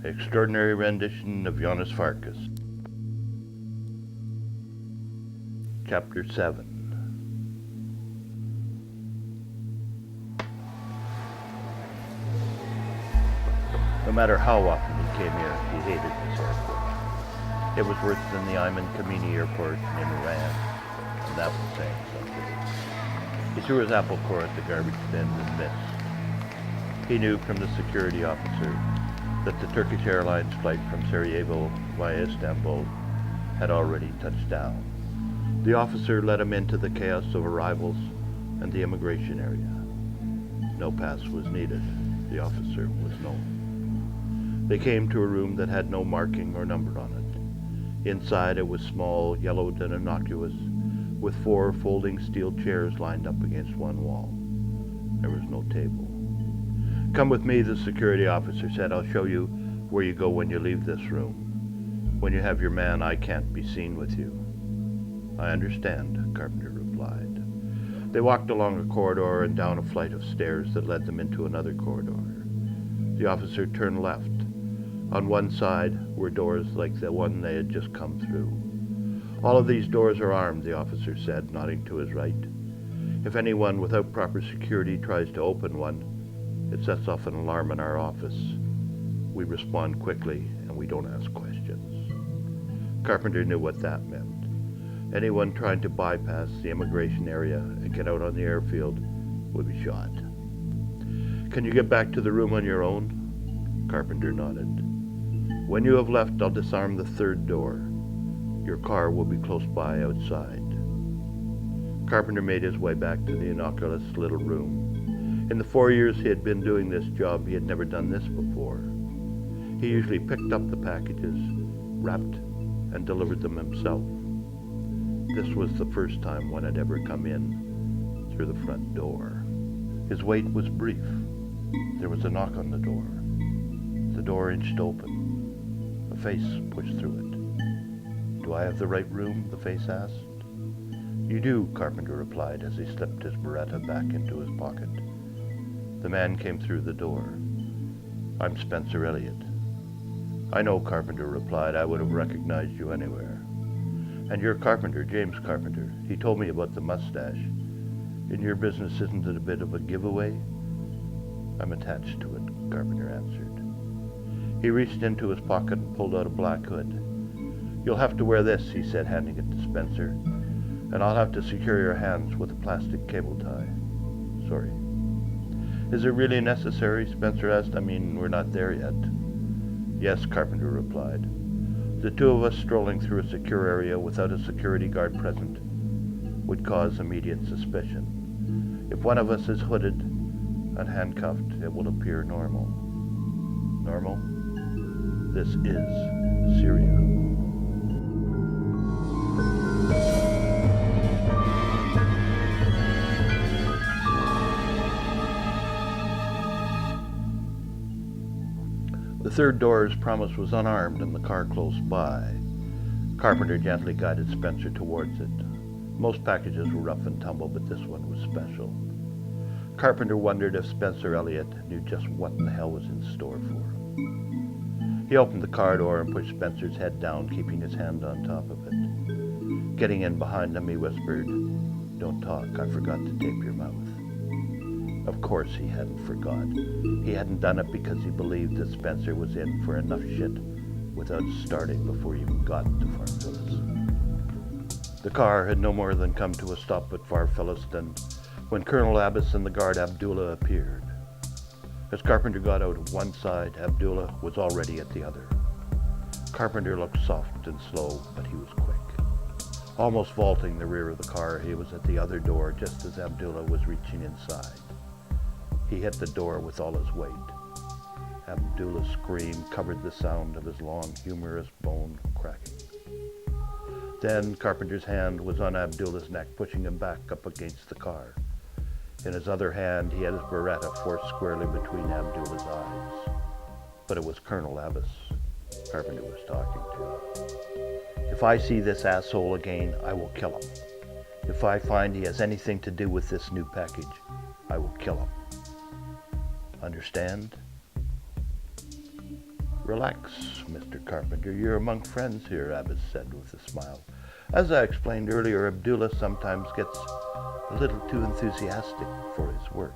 Extraordinary rendition of Janos Farkas. Chapter 7. No matter how often he came here, he hated this airport. It was worse than the Ayman Khamenei airport in Iran, and that was saying something. He threw his apple core at the garbage bin and missed. He knew from the security officer that the Turkish Airlines flight from Sarajevo via Istanbul had already touched down. The officer led him into the chaos of arrivals and the immigration area. No pass was needed. The officer was known. They came to a room that had no marking or number on it. Inside it was small, yellowed and innocuous, with 4 folding steel chairs lined up against one wall. There was no table. "Come with me," the security officer said. "I'll show you where you go when you leave this room. When you have your man, I can't be seen with you." "I understand," Carpenter replied. They walked along a corridor and down a flight of stairs that led them into another corridor. The officer turned left. On one side were doors like the one they had just come through. "All of these doors are armed," the officer said, nodding to his right. "If anyone without proper security tries to open one, it sets off an alarm in our office. We respond quickly, and we don't ask questions." Carpenter knew what that meant. Anyone trying to bypass the immigration area and get out on the airfield would be shot. "Can you get back to the room on your own?" Carpenter nodded. "When you have left, I'll disarm the 3rd door. Your car will be close by outside." Carpenter made his way back to the innocuous little room. In the 4 years he had been doing this job, he had never done this before. He usually picked up the packages, wrapped, and delivered them himself. This was the first time one had ever come in through the front door. His wait was brief. There was a knock on the door. The door inched open. A face pushed through it. "Do I have the right room?" the face asked. "You do," Carpenter replied as he slipped his Beretta back into his pocket. The man came through the door. "I'm Spencer Elliott." "I know," Carpenter replied. "I would have recognized you anywhere." "And you're Carpenter, James Carpenter. He told me about the mustache. In your business, isn't it a bit of a giveaway?" "I'm attached to it," Carpenter answered. He reached into his pocket and pulled out a black hood. "You'll have to wear this," he said, handing it to Spencer. "And I'll have to secure your hands with a plastic cable tie." "Sorry." "Is it really necessary?" Spencer asked. "I mean, we're not there yet." "Yes," Carpenter replied. "The 2 of us strolling through a secure area without a security guard present would cause immediate suspicion. If one of us is hooded and handcuffed, it will appear normal." "Normal? This is Syria." The 3rd door's promise was unarmed and the car close by. Carpenter gently guided Spencer towards it. Most packages were rough and tumble, but this one was special. Carpenter wondered if Spencer Elliott knew just what in the hell was in store for him. He opened the car door and pushed Spencer's head down, keeping his hand on top of it. Getting in behind him, he whispered, "Don't talk, I forgot to tape your mouth." Of course he hadn't forgot. He hadn't done it because he believed that Spencer was in for enough shit without starting before he even got to Far Filastin. The car had no more than come to a stop at Far Filastin when Colonel Abbas and the guard Abdullah appeared. As Carpenter got out of one side, Abdullah was already at the other. Carpenter looked soft and slow, but he was quick. Almost vaulting the rear of the car, he was at the other door just as Abdullah was reaching inside. He hit the door with all his weight. Abdullah's scream covered the sound of his long, humorous bone cracking. Then Carpenter's hand was on Abdullah's neck, pushing him back up against the car. In his other hand, he had his Beretta forced squarely between Abdullah's eyes. But it was Colonel Abbas Carpenter was talking to. "If I see this asshole again, I will kill him. If I find he has anything to do with this new package, I will kill him. Understand?" Relax, Mr. Carpenter. You're among friends here, Abbas said with a smile. As I explained earlier, Abdullah sometimes gets a little too enthusiastic for his work.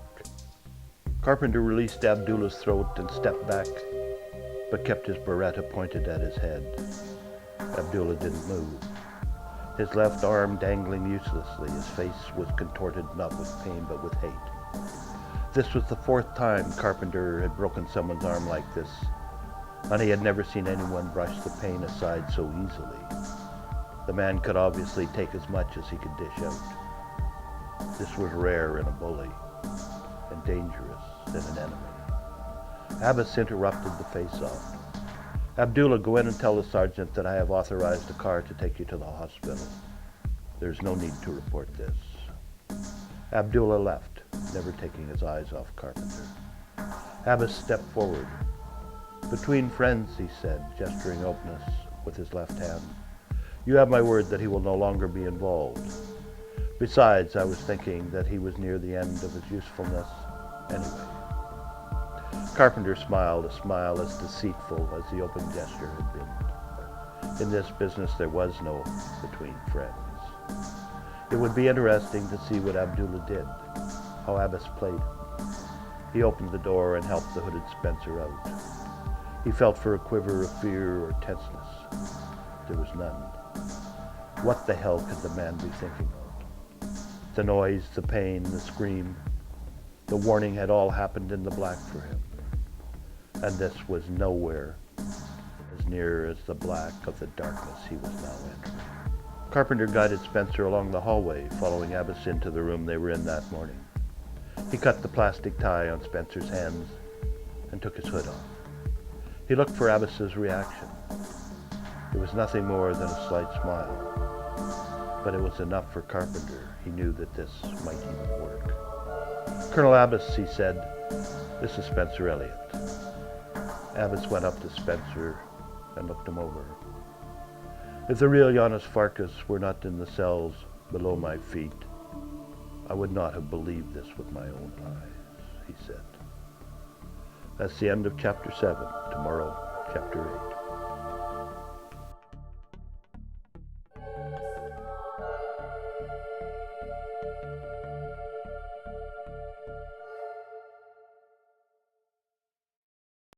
Carpenter released Abdullah's throat and stepped back, but kept his beretta pointed at his head. Abdullah didn't move. His left arm dangling uselessly, his face was contorted not with pain but with hate. This was the fourth time Carpenter had broken someone's arm like this, and he had never seen anyone brush the pain aside so easily. The man could obviously take as much as he could dish out. This was rare in a bully, and dangerous in an enemy. Abbas interrupted the face-off. Abdullah, go in and tell the sergeant that I have authorized a car to take you to the hospital. There's no need to report this. Abdullah left, never taking his eyes off Carpenter. Abbas stepped forward. Between friends, he said, gesturing openness with his left hand. You have my word that he will no longer be involved. Besides, I was thinking that he was near the end of his usefulness anyway. Carpenter smiled, a smile as deceitful as the open gesture had been. In this business there was no between friends. It would be interesting to see what Abdullah did, how Abbas played him. He opened the door and helped the hooded Spencer out. He felt for a quiver of fear or tenseness. There was none. What the hell could the man be thinking of? The noise, the pain, the scream, the warning had all happened in the black for him. And this was nowhere as near as the black of the darkness he was now entering. Carpenter guided Spencer along the hallway, following Abbas into the room they were in that morning. He cut the plastic tie on Spencer's hands and took his hood off. He looked for Abbas's reaction. It was nothing more than a slight smile, but it was enough for Carpenter. He knew that this might even work. Colonel Abbas, he said, this is Spencer Elliott. Abbas went up to Spencer and looked him over. If the real Janos Farkas were not in the cells below my feet, I would not have believed this with my own eyes, he said. That's the end of Chapter 7. Tomorrow, Chapter 8.